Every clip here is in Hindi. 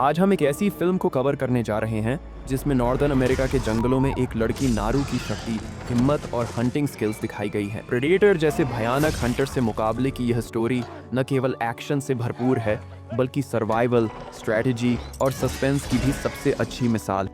आज हम एक ऐसी फिल्म को कवर करने जा रहे हैं जिसमें नॉर्दर्न अमेरिका के जंगलों में एक लड़की नारू की शक्ति, हिम्मत और हंटिंग स्किल्स दिखाई गई है। प्रेडेटर जैसे भयानक हंटर से मुकाबले की यह स्टोरी न केवल एक्शन से भरपूर है बल्कि सर्वाइवल, स्ट्रेटजी और सस्पेंस की भी सबसे अच्छी मिसाल।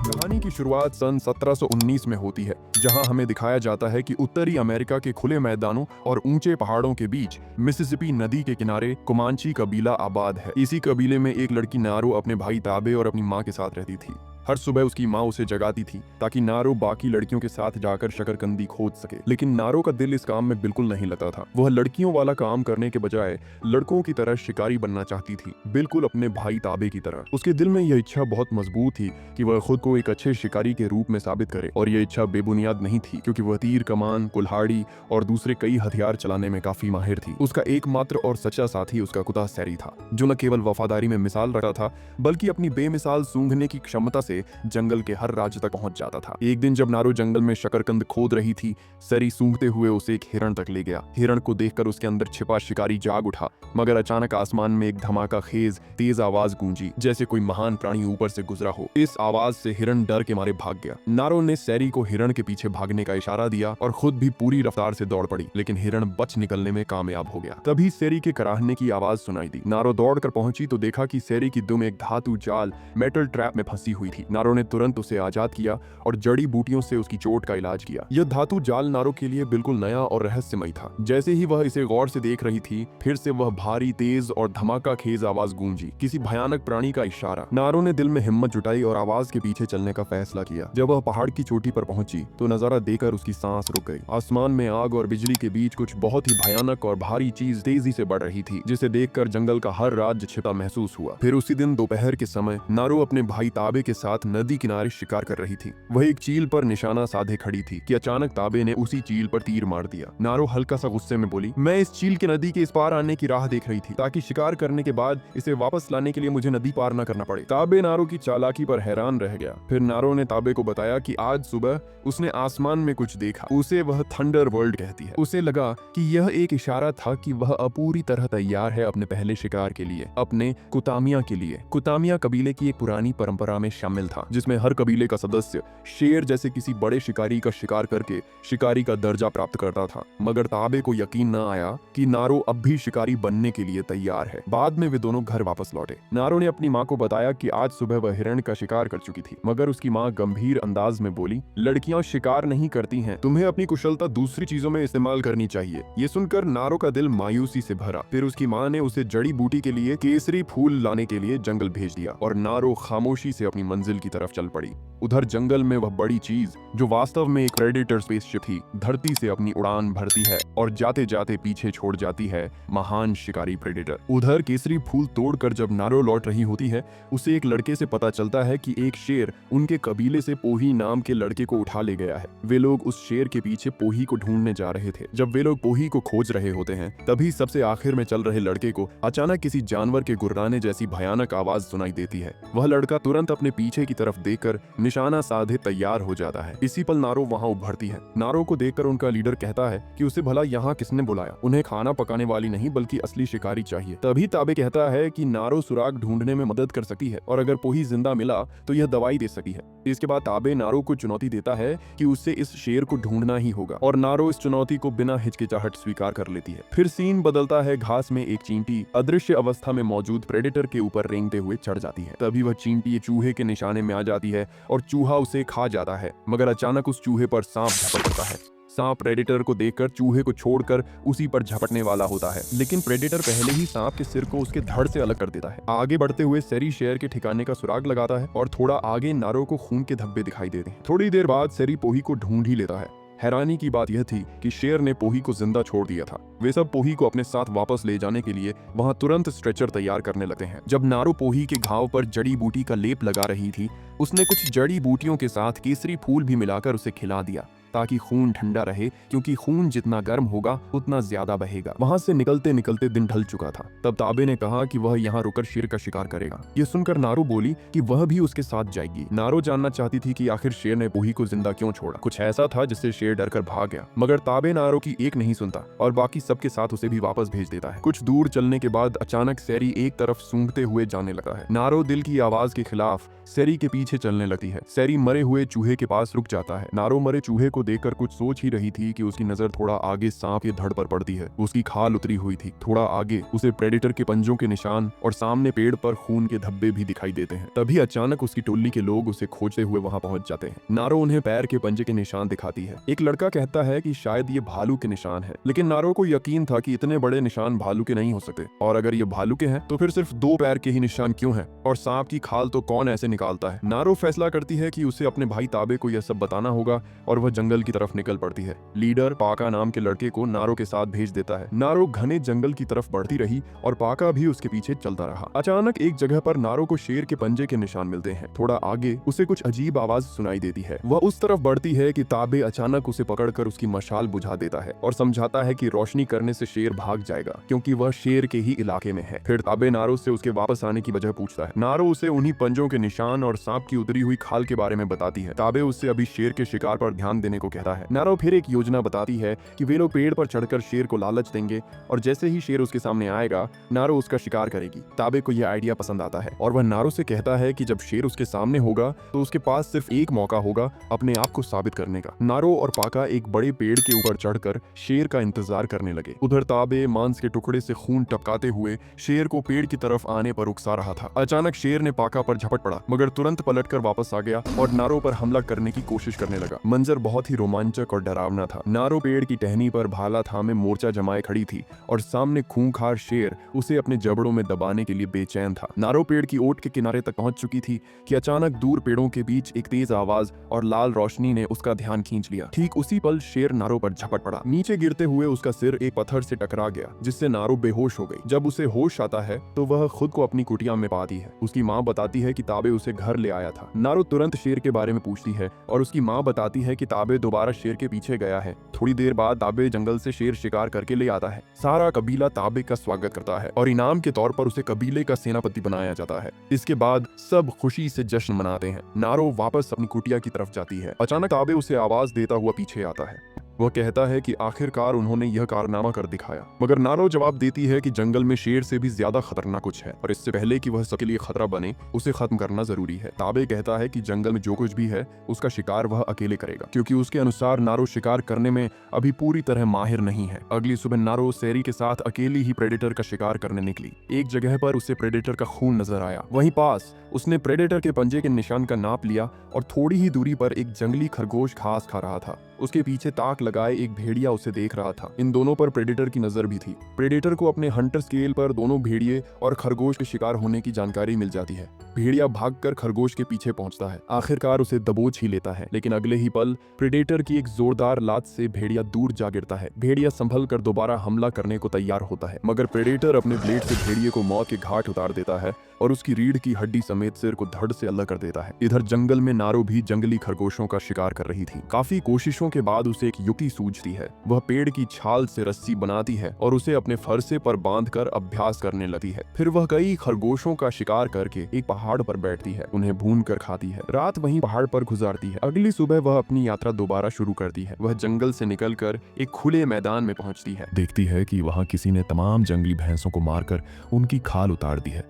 कहानी की शुरुआत सन 1719 में होती है, जहां हमें दिखाया जाता है कि उत्तरी अमेरिका के खुले मैदानों और ऊंचे पहाड़ों के बीच मिसिसिपी नदी के किनारे कोमांची कबीला आबाद है। इसी कबीले में एक लड़की नारू अपने भाई ताबे और अपनी माँ के साथ रहती थी। हर सुबह उसकी माँ उसे जगाती थी ताकि नारो बाकी लड़कियों के साथ जाकर शकरकंदी खोद सके, लेकिन नारो का दिल इस काम में बिल्कुल नहीं लगता था। वह लड़कियों वाला काम करने के बजाय लड़कों की तरह शिकारी बनना चाहती थी, बिल्कुल अपने भाई ताबे की तरह। उसके दिल में यह इच्छा बहुत मजबूत थी कि वह खुद को एक अच्छे शिकारी के रूप में साबित करे, और यह इच्छा बेबुनियाद नहीं थी क्योंकि वह तीर, कमान, कुल्हाड़ी और दूसरे कई हथियार चलाने में काफी माहिर थी। उसका एकमात्र और सच्चा साथी उसका कुत्ता सैरी था, जो न केवल वफादारी में मिसाल रखा था बल्कि अपनी बेमिसाल सूंघने की क्षमता से जंगल के हर राज्य तक पहुंच जाता था। एक दिन जब नारू जंगल में शकरकंद खोद रही थी, सैरी सूंघते हुए उसे एक हिरण तक ले गया। हिरण को देखकर उसके अंदर छिपा शिकारी जाग उठा, मगर अचानक आसमान में एक धमाका खेज तेज आवाज गूंजी, जैसे कोई महान प्राणी ऊपर से गुजरा हो। इस आवाज से हिरण डर के मारे भाग गया। नारो ने सैरी को हिरण के पीछे भागने का इशारा दिया और खुद भी पूरी रफ्तार से दौड़ पड़ी, लेकिन हिरण बच निकलने में कामयाब हो गया। तभी सैरी के कराहने की आवाज सुनाई दी। नारो दौड़कर पहुंची तो देखा कि सैरी की दुम एक धातु जाल मेटल ट्रैप में फंसी हुई थी। नारो ने तुरंत उसे आजाद किया और जड़ी बूटियों से उसकी चोट का इलाज किया। यह धातु जाल नारो के लिए बिल्कुल नया और रहस्यमय था। जैसे ही वह इसे गौर से देख रही थी, फिर से वह भारी, तेज और धमाका खेज आवाज गूंजी, किसी भयानक प्राणी का इशारा। नारो ने दिल में हिम्मत जुटाई और आवाज के पीछे चलने का फैसला किया। जब वह पहाड़ की चोटी पर पहुंची तो नजारा देखकर उसकी सांस रुक गई। आसमान में आग और बिजली के बीच कुछ बहुत ही भयानक और भारी चीज तेजी से बढ़ रही थी, जिसे देखकर जंगल का हर राज्य छिपा महसूस हुआ। फिर उसी दिन दोपहर के समय नारो अपने भाई ताबे के साथ नदी किनारे शिकार कर रही थी। वह एक चील पर निशाना साधे खड़ी थी कि अचानक ताबे ने उसी चील पर तीर मार दिया। नारो हल्का सा गुस्से में बोली, मैं इस चील के नदी के इस पार आने की राह देख रही थी ताकि शिकार करने के बाद इसे वापस लाने के लिए मुझे नदी पार न करना पड़े। ताबे नारो की चालाकी पर हैरान रह गया। फिर नारो ने ताबे को बताया कि आज सुबह उसने आसमान में कुछ देखा, उसे वह थंडर वर्ल्ड कहती है। उसे लगा कि यह एक इशारा था कि वह अपूरी तरह तैयार है अपने पहले शिकार के लिए, अपने कुतामिया के लिए। कुतामिया कबीले की एक पुरानी परंपरा में शामिल था, जिसमें हर कबीले का सदस्य शेर जैसे किसी बड़े शिकारी का शिकार करके शिकारी का दर्जा प्राप्त करता था। मगर ताबे को यकीन न आया कि नारो अब भी शिकारी बनने के लिए तैयार है। बाद में वे दोनों घर वापस लौटे। नारो ने अपनी माँ को बताया कि आज सुबह वह हिरण का शिकार कर चुकी थी, मगर उसकी माँ गंभीर अंदाज में बोली, लड़कियां शिकार नहीं करती हैं, तुम्हें अपनी कुशलता दूसरी चीजों में इस्तेमाल करनी चाहिए। ये सुनकर नारो का दिल मायूसी से भरा। फिर उसकी माँ ने उसे जड़ी बूटी के लिए केसरी फूल लाने के लिए जंगल भेज दिया और नारो खामोशी से अपनी मंजिल की तरफ चल पड़ी। उधर जंगल में वह बड़ी चीज, जो वास्तव में एक प्रेडेटर स्पेसशिप थी, धरती से अपनी उड़ान भरती है और जाते जाते पीछे छोड़ जाती है महान शिकारी प्रेडेटर। उधर केसरी फूल तोड़कर जब नारो लौट रही होती है, उसे एक लड़के से पता चलता है कि एक शेर उनके कबीले से पोही नाम के लड़के को उठा ले गया है। वे लोग उस शेर के पीछे पोही को ढूंढने जा रहे थे। जब वे लोग पोही को खोज रहे होते हैं, तभी सबसे आखिर में चल रहे लड़के को अचानक किसी जानवर के गुर्राने जैसी भयानक आवाज सुनाई देती है। वह लड़का तुरंत अपने पीछे की तरफ देखकर निशाना साधे तैयार हो जाता है। इसी पल नारो वहां उभरती है। नारो को देखकर उनका लीडर कहता है कि उसे भला यहाँ किसने बुलाया, उन्हें खाना पकाने वाली नहीं बल्कि असली शिकारी चाहिए। तभी ताबे कहता है कि नारो सुराग ढूंढने में मदद कर सकती है और अगर पोही जिंदा मिला तो यह दवाई दे सकती है। इसके बाद ताबे नारो को चुनौती देता है कि उससे इस शेर को ढूंढना ही होगा, और नारो इस चुनौती को बिना हिचकिचाहट स्वीकार कर लेती है। फिर सीन बदलता है। घास में एक चींटी अदृश्य अवस्था में मौजूद प्रेडेटर के ऊपर रेंगते हुए चढ़ जाती है। तभी वह चींटी चूहे के निशाने में आ जाती है और चूहा उसे खा जाता है, मगर अचानक उस चूहे पर सांप झपट पड़ता है। सांप प्रेडेटर को देखकर चूहे को छोड़कर उसी पर झपटने वाला होता है, लेकिन प्रेडेटर पहले ही सांप के सिर को उसके धड़ से अलग कर देता है। आगे बढ़ते हुए सैरी शेर के ठिकाने का सुराग लगाता है और थोड़ा आगे नारो को खून के धब्बे दिखाई देते हैं। थोड़ी देर बाद सैरी पोही को ढूंढ ही लेता है। हैरानी की बात यह थी कि शेर ने पोही को जिंदा छोड़ दिया था। वे सब पोही को अपने साथ वापस ले जाने के लिए वहां तुरंत स्ट्रेचर तैयार करने लगते हैं। जब नारो पोही के घाव पर जड़ी बूटी का लेप लगा रही थी, उसने कुछ जड़ी बूटियों के साथ केसरी फूल भी मिलाकर उसे खिला दिया। ताकि खून ठंडा रहे, क्योंकि खून जितना गर्म होगा उतना ज्यादा बहेगा। वहां से निकलते निकलते दिन ढल चुका था। तब ताबे ने कहा कि वह यहाँ रुकर शेर का शिकार करेगा। ये सुनकर नारो बोली कि वह भी उसके साथ जाएगी। नारो जानना चाहती थी कि आखिर शेर ने बूही को जिंदा क्यों छोड़ा। कुछ ऐसा था जिससे शेर डरकर भाग गया, मगर ताबे नारो की एक नहीं सुनता और बाकी सबके साथ उसे भी वापस भेज देता है। कुछ दूर चलने के बाद अचानक सैरी एक तरफ सूंघते हुए जाने लगा है। नारो दिल की आवाज के खिलाफ सैरी के पीछे चलने लगती है। सैरी मरे हुए चूहे के पास रुक जाता है। नारो मरे चूहे को देखकर कुछ सोच ही रही थी कि उसकी नजर थोड़ा आगे सांप के धड़ पर पड़ती है। उसकी खाल उतरी हुई थी। थोड़ा आगे उसे प्रेडेटर के पंजों के निशान और सामने पेड़ पर खून के धब्बे भी दिखाई देते हैं। तभी अचानक उसकी टोली के लोग उसे खोजते हुए वहां पहुंच जाते हैं। नारो उन्हें पैर के पंजे के निशान दिखाती है। एक लड़का कहता है कि शायद ये भालू के निशान है, लेकिन नारो को यकीन था कि इतने बड़े निशान भालू के नहीं हो सकते, और अगर ये भालू के हैं तो फिर सिर्फ 2 पैर के ही निशान क्यों हैं, और सांप की खाल तो कौन ऐसे निकालता है। नारो फैसला करती है कि उसे अपने भाई ताबे को यह सब बताना होगा और वह जंगल की तरफ निकल पड़ती है। लीडर पाका नाम के लड़के को नारो के साथ भेज देता है। नारो घने जंगल की तरफ बढ़ती रही और पाका भी उसके पीछे चलता रहा। अचानक एक जगह पर नारो को शेर के पंजे के निशान मिलते हैं। थोड़ा आगे उसे कुछ अजीब आवाज सुनाई देती है। वह उस तरफ बढ़ती है कि ताबे अचानक उसे पकड़कर उसकी मशाल बुझा देता है और समझाता है कि रोशनी करने से शेर भाग जाएगा, क्योंकि वह शेर के ही इलाके में है। फिर ताबे नारो से उसके वापस आने की वजह पूछता है। नारो उसे उन्हीं पंजों के निशान और सांप की उतरी हुई खाल के बारे में बताती है। ताबे उससे अभी शेर के शिकार पर ध्यान देने को कहता है। नारो फिर एक योजना बताती है कि वे लोग पेड़ पर चढ़कर शेर को लालच देंगे और जैसे ही शेर उसके सामने आएगा नारो उसका शिकार करेगी। ताबे को यह आइडिया पसंद आता है और वह नारो से कहता है कि जब शेर उसके सामने होगा तो उसके पास सिर्फ एक मौका होगा अपने आप को साबित करने का। नारो और पाका एक बड़े पेड़ के ऊपर चढ़कर शेर का इंतजार करने लगे। उधर ताबे मांस के टुकड़े से खून टपकाते हुए शेर को पेड़ की तरफ आने पर उकसा रहा था। अचानक शेर ने पाका पर झपट पड़ा, मगर तुरंत पलटकर वापस आ गया और नारो पर हमला करने की कोशिश करने लगा। मंजर बहुत ही रोमांचक और डरावना था। नारो पेड़ की टहनी पर भाला थामे मोर्चा जमाए खड़ी थी और सामने खूंखार शेर उसे अपने जबड़ों में दबाने के लिए बेचैन था। नारो पेड़ की ओट के किनारे तक पहुंच चुकी थी कि अचानक दूर पेड़ों के बीच एक तेज आवाज और लाल रोशनी ने उसका ध्यान खींच लिया। ठीक उसी पल शेर नारो पर झपट पड़ा। नीचे गिरते हुए उसका सिर एक पत्थर से टकरा गया, जिससे नारो बेहोश हो गई। जब उसे होश आता है तो वह खुद को अपनी कुटिया में पाती है। उसकी माँ बताती है कि ताबे उसे घर ले आया था। नारो तुरंत शेर के बारे में पूछती है और उसकी माँ बताती है कि ताबे दोबारा शेर के पीछे गया है। थोड़ी देर बाद ताबे जंगल से शेर शिकार करके ले आता है। सारा कबीला ताबे का स्वागत करता है और इनाम के तौर पर उसे कबीले का सेनापति बनाया जाता है। इसके बाद सब खुशी से जश्न मनाते हैं। नारो वापस अपनी कुटिया की तरफ जाती है। अचानक ताबे उसे आवाज देता हुआ पीछे आता है। वह कहता है कि आखिरकार उन्होंने यह कारनामा कर दिखाया, मगर नारो जवाब देती है कि जंगल में शेर से भी ज्यादा खतरनाक कुछ है और इससे पहले कि वह सबके लिए खतरा बने उसे खत्म करना जरूरी है। ताबे कहता है कि जंगल में जो कुछ भी है उसका शिकार वह अकेले करेगा, क्योंकि उसके अनुसार नारो शिकार करने में अभी पूरी तरह माहिर नहीं है। अगली सुबह नारो सैरी के साथ अकेली ही प्रेडेटर का शिकार करने निकली। एक जगह पर उसे प्रेडेटर का खून नजर आया। वहीं पास उसने प्रेडेटर के पंजे के निशान का नाप लिया और थोड़ी ही दूरी पर एक जंगली खरगोश घास खा रहा था। उसके पीछे ताक लगाए एक भेड़िया उसे देख रहा था। इन दोनों पर प्रेडेटर की नजर भी थी। प्रेडेटर को अपने हंटर स्केल पर दोनों भेड़िए और खरगोश के शिकार होने की जानकारी मिल जाती है। भेड़िया भागकर खरगोश के पीछे पहुंचता है। आखिरकार उसे दबोच ही लेता है, लेकिन अगले ही पल प्रेडेटर की एक जोरदार लात से भेड़िया दूर जा गिरता है। भेड़िया संभल कर दोबारा हमला करने को तैयार होता है, मगर प्रेडेटर अपने ब्लेड से भेड़िए को मौत के घाट उतार देता है और उसकी रीढ़ की हड्डी समेत सिर को धड़ से अलग कर देता है। इधर जंगल में नारो भी जंगली खरगोशों का शिकार कर रही थी। काफी कोशिशों के बाद उसे एक युक्ति सूझती है। वह पेड़ की छाल से रस्सी बनाती है और उसे अपने फरसे पर बांधकर अभ्यास करने लगती है। फिर वह कई खरगोशों का शिकार करके एक पहाड़ पर बैठती है, उन्हें भून कर खाती है। रात वहीं पहाड़ पर गुजारती है। अगली सुबह वह अपनी यात्रा दोबारा शुरू करती है। वह जंगल से निकलकर एक खुले मैदान में पहुंचती है। देखती है कि वहां किसी ने तमाम जंगली भैंसों को मारकर उनकी खाल उतार दी है।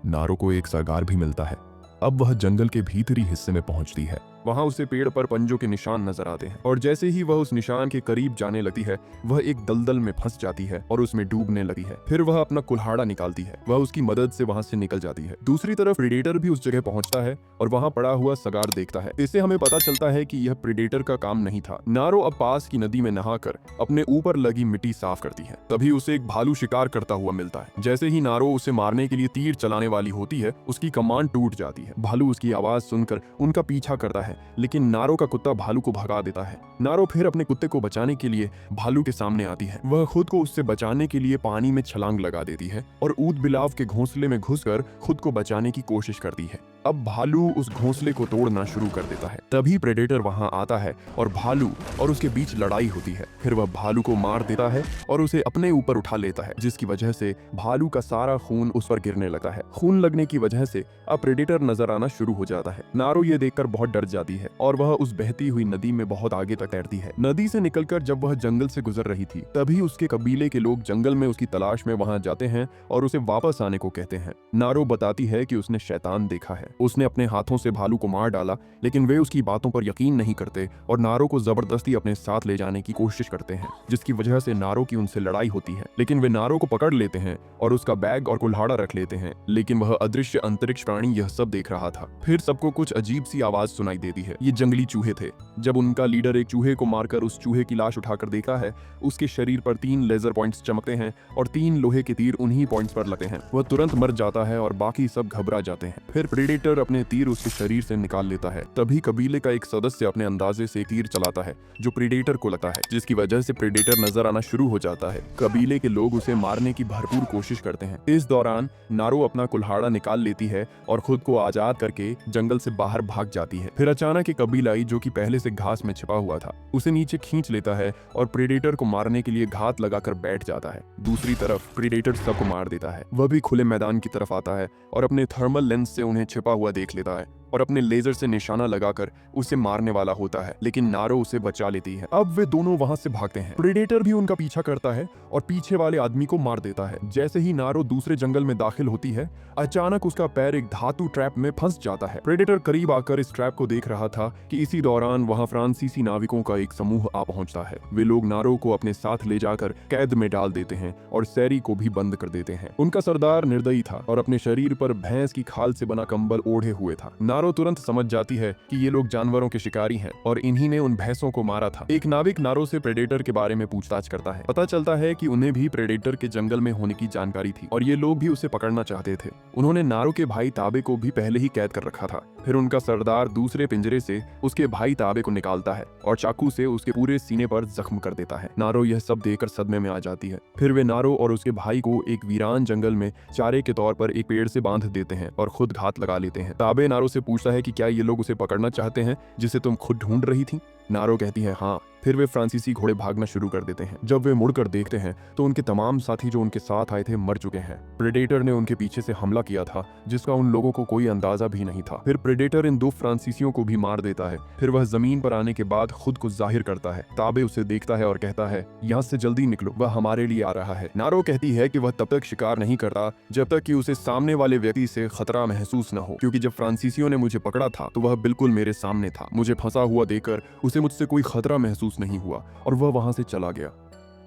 नारो को एक सरगार भी मिलता है। अब वह जंगल के भीतरी हिस्से में पहुंचती है। वहां उसे पेड़ पर पंजों के निशान नजर आते हैं और जैसे ही वह उस निशान के करीब जाने लगती है वह एक दलदल में फंस जाती है और उसमें डूबने लगी है। फिर वह अपना कुल्हाड़ा निकालती है। वह उसकी मदद से वहां से निकल जाती है। दूसरी तरफ प्रेडेटर भी उस जगह पहुंचता है और वहां पड़ा हुआ सगार देखता है। इससे हमें पता चलता है कि यह प्रेडेटर का काम नहीं था। नारो अब पास की नदी में नहाकर अपने ऊपर लगी मिट्टी साफ करती है। तभी उसे एक भालू शिकार करता हुआ मिलता है। जैसे ही नारो उसे मारने के लिए तीर चलाने वाली होती है उसकी कमान टूट जाती है। भालू उसकी आवाज सुनकर उनका पीछा करता है है, लेकिन नारो का कुत्ता भालू को भगा देता है। नारो फिर अपने कुत्ते को बचाने के लिए भालू के सामने आती है। वह खुद को उससे बचाने के लिए पानी में छलांग लगा देती है और ऊद बिलाव के घोंसले में घुसकर खुद को बचाने की कोशिश करती है। अब भालू उस घोंसले को तोड़ना शुरू कर देता है। तभी प्रेडेटर वहां आता है और भालू और उसके बीच लड़ाई होती है। फिर वह भालू को मार देता है और उसे अपने ऊपर उठा लेता है, जिसकी वजह से भालू का सारा खून उस पर गिरने लगता है। खून लगने की वजह से अब प्रेडेटर नजर आना शुरू हो जाता है। नारो ये देखकर बहुत डर जाती है और वह उस बहती हुई नदी में बहुत आगे तक तैरती है। नदी से निकलकर जब वह जंगल से गुजर रही थी, तभी उसके कबीले के लोग जंगल में उसकी तलाश में वहां जाते हैं और उसे वापस आने को कहते हैं। नारो बताती है कि उसने शैतान देखा है। उसने अपने हाथों से भालू को मार डाला, लेकिन वे उसकी बातों पर यकीन नहीं करते और नारो को जबरदस्ती अपने साथ ले जाने की कोशिश करते हैं, जिसकी वजह से नारो की उनसे लड़ाई होती है। लेकिन वे नारो को पकड़ लेते हैं और उसका बैग और कुल्हाड़ा रख लेते हैं, लेकिन वह अदृश्य अंतरिक्ष प्राणी यह सब देख रहा था। फिर सबको कुछ अजीब सी आवाज सुनाई देती है। ये जंगली चूहे थे। जब उनका लीडर एक चूहे को मारकर उस चूहे की लाश उठाकर देखा है, उसके शरीर पर 3 लेजर पॉइंट्स चमकते हैं और 3 लोहे के तीर उन्हीं पॉइंट्स पर लगते हैं। वह तुरंत मर जाता है और बाकी सब घबरा जाते हैं। फिर प्रेडेटर अपने तीर उसके शरीर से निकाल लेता है। तभी कबीले का एक सदस्य अपने अंदाजे से तीर चलाता है जो प्रेडेटर को लगता है, जिसकी वजह से प्रेडेटर नजर आना शुरू हो जाता है। कबीले के लोग उसे मारने की भरपूर कोशिश करते हैं। इस दौरान नारो अपना कुल्हाड़ा निकाल लेती है और खुद को आजाद करके जंगल से बाहर भाग जाती है। फिर अचानक एक कबीलाई जो कि पहले से घास में छिपा हुआ था, उसे नीचे खींच लेता है और प्रेडेटर को मारने के लिए घात लगाकर बैठ जाता है। दूसरी तरफ प्रेडेटर सबको मार देता है। वह भी खुले मैदान की तरफ आता है और अपने थर्मल लेंस से उन्हें छिपा हुआ देख लेता है और अपने लेजर से निशाना लगाकर उसे मारने वाला होता है, लेकिन नारो उसे बचा लेती है। अब वे दोनों वहां से भागते हैं। प्रेडेटर भी उनका पीछा करता है और पीछे वाले आदमी को मार देता है। जैसे ही नारो दूसरे जंगल में दाखिल होती है, अचानक उसका पैर एक धातु ट्रैप में फंस जाता है। प्रेडेटर करीब आकर इस ट्रैप को देख रहा था कि इसी दौरान वहां फ्रांसीसी नाविकों का एक समूह आ पहुंचता है। वे लोग नारो को अपने साथ ले जाकर कैद में डाल देते हैं और सैरी को भी बंद कर देते हैं। उनका सरदार निर्दयी था और अपने शरीर पर भैंस की खाल से बना कंबल ओढ़े हुए था। नारो तुरंत समझ जाती है कि ये लोग जानवरों के शिकारी हैं और इन्हीं ने उन भैंसों को मारा था। एक नाविक नारो से प्रेडेटर के बारे में पूछताछ करता है। पता चलता है कि उन्हें भी प्रेडेटर के जंगल में होने की जानकारी थी और ये लोग भी उसे पकड़ना चाहते थे। उन्होंने नारो के भाई ताबे को भी पहले ही कैद कर रखा था। फिर उनका सरदार दूसरे पिंजरे से उसके भाई ताबे को निकालता है और चाकू से उसके पूरे सीने पर जख्म कर देता है। नारो यह सब देखकर सदमे में आ जाती है। फिर वे नारो और उसके भाई को एक वीरान जंगल में चारे के तौर पर एक पेड़ से बांध देते हैं और खुद घात लगा लेते हैं। ताबे नारो से पूछता है कि क्या ये लोग उसे पकड़ना चाहते हैं जिसे तुम खुद ढूंढ रही थी? नारो कहती है हाँ। फिर वे फ्रांसीसी घोड़े भागना शुरू कर देते हैं। जब वे मुड़कर देखते हैं तो उनके तमाम साथी जो उनके साथ आए थे मर चुके हैं। प्रेडेटर ने उनके पीछे से हमला किया था जिसका उन लोगों को कोई अंदाजा भी नहीं था। फिर प्रेडेटर इन 2 फ्रांसीसियों को भी मार देता है। फिर वह जमीन पर आने के बाद खुद को जाहिर करता है। ताबे उसे देखता है और कहता है यहाँ से जल्दी निकलो, वह हमारे लिए आ रहा है। नारो कहती है कि वह तब तक शिकार नहीं करता जब तक कि उसे सामने वाले व्यक्ति से खतरा महसूस न हो, क्योंकि जब फ्रांसीसियों ने मुझे पकड़ा था तो वह बिल्कुल मेरे सामने था। मुझे फंसा हुआ देखकर उसे मुझसे कोई खतरा महसूस नहीं हुआ और वह वहां से चला गया।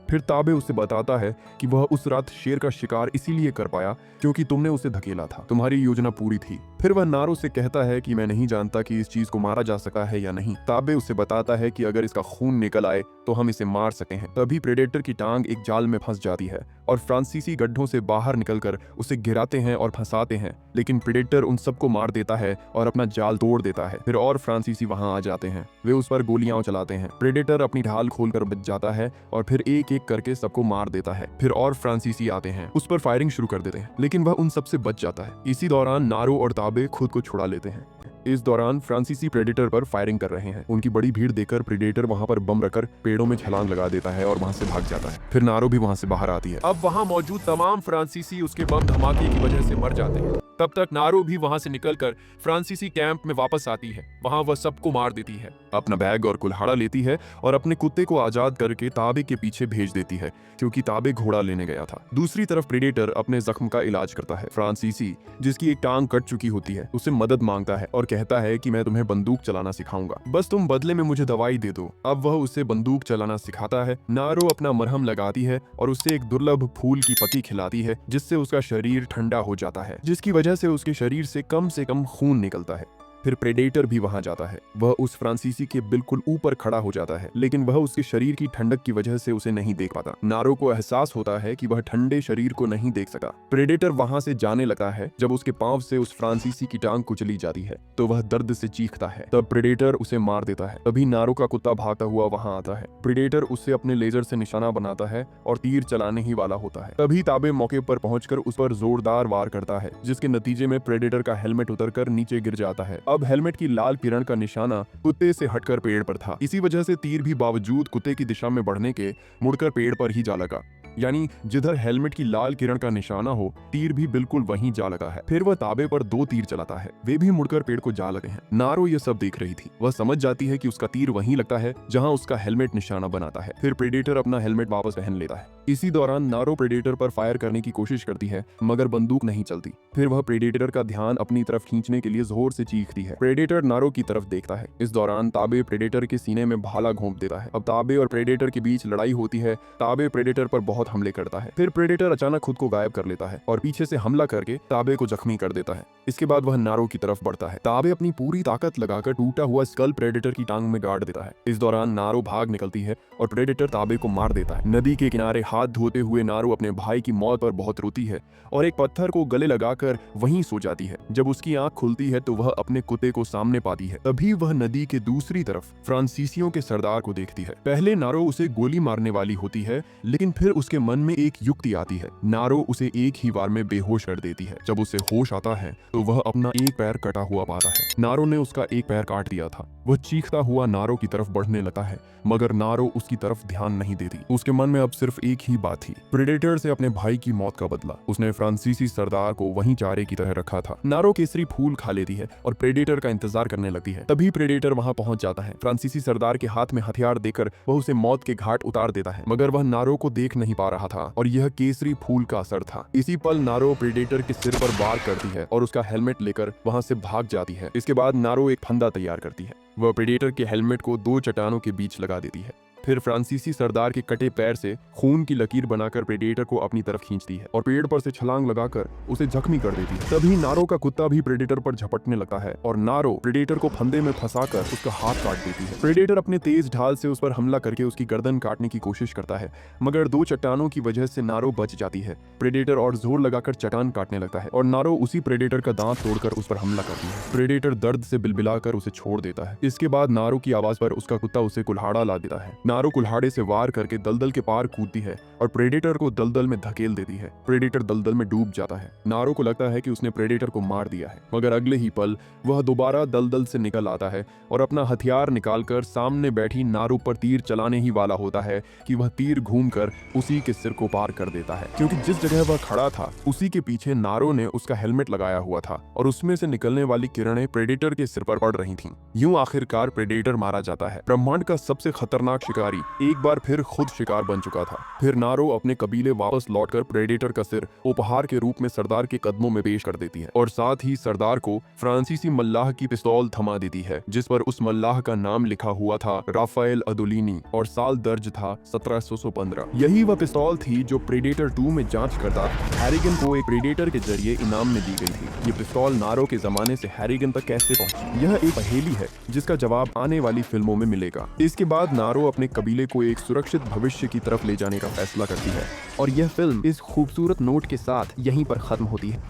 फिर ताबे उसे बताता है कि वह उस रात शेर का शिकार इसीलिए कर पाया क्योंकि तुमने उसे धकेला था, तुम्हारी योजना पूरी थी। फिर वह नारो से कहता है कि मैं नहीं जानता कि इस चीज को मारा जा सका है या नहीं। ताबे उसे बताता है कि अगर इसका खून निकल आए तो हम इसे मार सकते हैं। तभी प्रेडेटर की टांग एक जाल में फंस जाती है और फ्रांसीसी गड्ढों से बाहर निकलकर उसे गिराते हैं और फंसाते हैं, लेकिन प्रेडेटर उन सबको मार देता है और अपना जाल तोड़ देता है। फिर और फ्रांसीसी वहां आ जाते हैं। वे उस पर गोलियां चलाते हैं। प्रेडेटर अपनी ढाल खोलकर बच जाता है और फिर एक एक करके सबको मार देता है। फिर और फ्रांसीसी आते हैं, उस पर फायरिंग शुरू कर देते हैं, लेकिन वह उन सबसे बच जाता है। इसी दौरान नारो और ताबे खुद को छुड़ा लेते हैं। इस दौरान फ्रांसीसी प्रेडेटर पर फायरिंग कर रहे हैं। उनकी बड़ी भीड़ देखकर प्रेडेटर वहां पर बम रखकर पेड़ों में छलांग लगा देता है और वहां से भाग जाता है। फिर नारो भी वहां से बाहर आती है। अब वहां मौजूद तमाम फ्रांसीसी उसके बम धमाके की वजह से मर जाते हैं। तब तक नारो भी वहां से निकलकर फ्रांसीसी कैंप में वापस आती है। वहां वह सबको मार देती है, अपना बैग और कुल्हाड़ा लेती है और अपने कुत्ते को आजाद करके ताबे के पीछे भेज देती है क्योंकि ताबे घोड़ा लेने गया था। दूसरी तरफ प्रेडेटर अपने जख्म का इलाज करता है। फ्रांसीसी जिसकी एक टांग कट चुकी होती है उससे मदद मांगता है और कहता है कि मैं तुम्हें बंदूक चलाना सिखाऊंगा, बस तुम बदले में मुझे दवाई दे दो। अब वह उसे बंदूक चलाना सिखाता है। नारो अपना मरहम लगाती है और उससे एक दुर्लभ फूल की पत्ती खिलाती है जिससे उसका शरीर ठंडा हो जाता है, जिसकी वजह से उसके शरीर से कम खून निकलता है। फिर प्रेडेटर भी वहां जाता है। वह उस फ्रांसीसी के बिल्कुल ऊपर खड़ा हो जाता है, लेकिन वह उसके शरीर की ठंडक की वजह से उसे नहीं देख पाता। नारो को एहसास होता है कि वह ठंडे शरीर को नहीं देख सका। प्रेडेटर वहां से जाने लगा है। जब उसके पांव से उस फ्रांसीसी की टांग कुचली जाती है तो वह दर्द से चीखता है। तब प्रेडेटर उसे मार देता है। तभी नारो का कुत्ता भागता हुआ वहां आता है। प्रेडेटर उससे अपने लेजर से निशाना बनाता है और तीर चलाने ही वाला होता है। तभी ताबे मौके पर पहुंचकर उस पर जोरदार वार करता है, जिसके नतीजे में प्रेडेटर का हेलमेट उतरकर नीचे गिर जाता है। अब हेलमेट की लाल किरण का निशाना कुत्ते से हटकर पेड़ पर था। इसी वजह से तीर भी बावजूद कुत्ते की दिशा में बढ़ने के मुड़कर पेड़ पर ही जा लगा। यानी जिधर हेलमेट की लाल किरण का निशाना हो, तीर भी बिल्कुल वहीं जा लगा है। फिर वह ताबे पर 2 तीर चलाता है, वे भी मुड़कर पेड़ को जा लगे हैं। नारो ये सब देख रही थी। वह समझ जाती है कि उसका तीर वहीं लगता है जहां उसका हेलमेट निशाना बनाता है। फिर प्रेडेटर अपना हेलमेट वापस पहन लेता है। इसी दौरान नारो प्रेडेटर पर फायर करने की कोशिश करती है, मगर बंदूक नहीं चलती। फिर वह प्रेडेटर का ध्यान अपनी तरफ खींचने के लिए जोर से चीखती है। प्रेडेटर नारो की तरफ देखता है। इस दौरान ताबे प्रेडेटर के सीने में भाला घोंप देता है। अब ताबे और प्रेडेटर के बीच लड़ाई होती है। ताबे प्रेडेटर पर बहुत हमले करता है। फिर प्रेडेटर अचानक खुद को गायब कर लेता है और पीछे से हमला करके ताबे को जख्मी कर देता है। इसके बाद वह नारो की तरफ बढ़ता है। ताबे अपनी पूरी ताकत लगाकर टूटा हुआ स्कल प्रेडेटर की टांग में गाड़ देता है। इस दौरान नारो भाग निकलती है और प्रेडेटर ताबे को मार देता है। नदी के किनारे हाथ धोते हुए नारो अपने भाई की मौत पर बहुत रोती है और एक पत्थर को गले लगाकर वहीं सो जाती है। जब उसकी आंख खुलती है तो वह अपने कुत्ते को सामने पाती है। तभी वह नदी के दूसरी तरफ फ्रांसीसियों के सरदार को देखती है। पहले नारो उसे गोली मारने वाली होती है, लेकिन फिर उसके मन में एक युक्ति आती है। नारो उसे एक ही बार में बेहोश कर देती है। जब उसे होश आता है तो वह अपना एक पैर कटा हुआ पाता है। नारो ने उसका एक पैर काट दिया था। वह चीखता हुआ नारो की तरफ बढ़ने लगा है, मगर नारो उसकी तरफ ध्यान नहीं देती। उसके मन में अब सिर्फ एक ही बात थी, प्रेडेटर से अपने भाई की मौत का बदला। उसने फ्रांसीसी सरदार को वहीं चारे की तरह रखा था। नारो केसरी फूल खा लेती है और प्रेडेटर का इंतजार करने लगती है। तभी प्रेडेटर वहां पहुंच जाता है। फ्रांसीसी सरदार के हाथ में हथियार देकर वह उसे मौत के घाट उतार देता है, मगर वह नारो को देख नहीं पा रहा था और यह केसरी फूल का असर था। इसी पल नारो प्रेडेटर के सिर पर वार करती है और उसका हेलमेट लेकर वहां से भाग जाती है। इसके बाद नारो एक फंदा तैयार करती है। वह प्रेडेटर के हेलमेट को 2 चट्टानों के बीच लगा देती है। फिर फ्रांसीसी सरदार के कटे पैर से खून की लकीर बनाकर प्रेडेटर को अपनी तरफ खींचती है और पेड़ पर से छलांग लगाकर उसे जख्मी कर देती है। तभी नारो का कुत्ता भी प्रेडेटर पर झपटने लगता है और नारो प्रेडेटर को फंदे में फंसाकर उसका हाथ काट देती है। प्रेडेटर अपने तेज ढाल से उस पर हमला करके उसकी गर्दन काटने की कोशिश करता है, मगर 2 चट्टानों की वजह से नारो बच जाती है। प्रेडेटर और जोर लगाकर चट्टान काटने लगता है और नारो उसी प्रेडेटर का दांत तोड़कर उस पर हमला करती है। प्रेडेटर दर्द से बिलबिलाकर उसे छोड़ देता है। इसके बाद नारो की आवाज पर उसका कुत्ता उसे कुल्हाड़ा ला देता है। नारो कुल्हाड़े से वार करके दलदल के पार कूदती है और प्रेडेटर को दलदल में धकेल देती है। प्रेडेटर दलदल में डूब जाता है। नारो को लगता है कि उसने प्रेडेटर को मार दिया है, मगर अगले ही पल वह दोबारा दलदल से निकल आता है और अपना हथियार निकालकर सामने बैठी नारो पर तीर चलाने ही वाला होता है कि वह तीर घूमकर उसी के सिर को पार कर देता है, क्योंकि जिस जगह वह खड़ा था उसी के पीछे नारो ने उसका हेलमेट लगाया हुआ था और उसमें से निकलने वाली किरणें प्रेडेटर के सिर पर पड़ रही थीं। यूं आखिरकार प्रेडेटर मारा जाता है। ब्रह्मांड का सबसे खतरनाक शिकारी एक बार फिर खुद शिकार बन चुका था। फिर नारो अपने कबीले वापस लौटकर प्रेडेटर का सिर उपहार के रूप में सरदार के कदमों में पेश कर देती है और साथ ही सरदार को फ्रांसीसी मल्लाह की पिस्तौल थमा देती है, जिस पर उस मल्लाह का नाम लिखा हुआ था राफेल अदुलिनी और साल दर्ज था 1715। यही वह पिस्तौल थी जो प्रेडेटर 2 में जांच करता हैरिगन को एक प्रेडेटर के जरिए इनाम में दी गई थी। ये पिस्तौल नारो के जमाने से हैरिगन तक कैसे पहुंची, यह एक पहेली है जिसका जवाब आने वाली फिल्मों में मिलेगा। इसके बाद नारो अपने कबीले को एक सुरक्षित भविष्य की तरफ ले जाने का फैसला करती है और यह फिल्म इस खूबसूरत नोट के साथ यहीं पर खत्म होती है।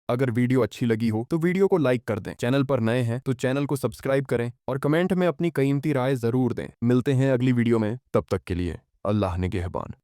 अगर वीडियो अच्छी लगी हो तो वीडियो को लाइक कर दें, चैनल पर नए हैं तो चैनल को सब्सक्राइब करें और कमेंट में अपनी कीमती राय जरूर दें। मिलते हैं अगली वीडियो में, तब तक के लिए अल्लाह निगहबान।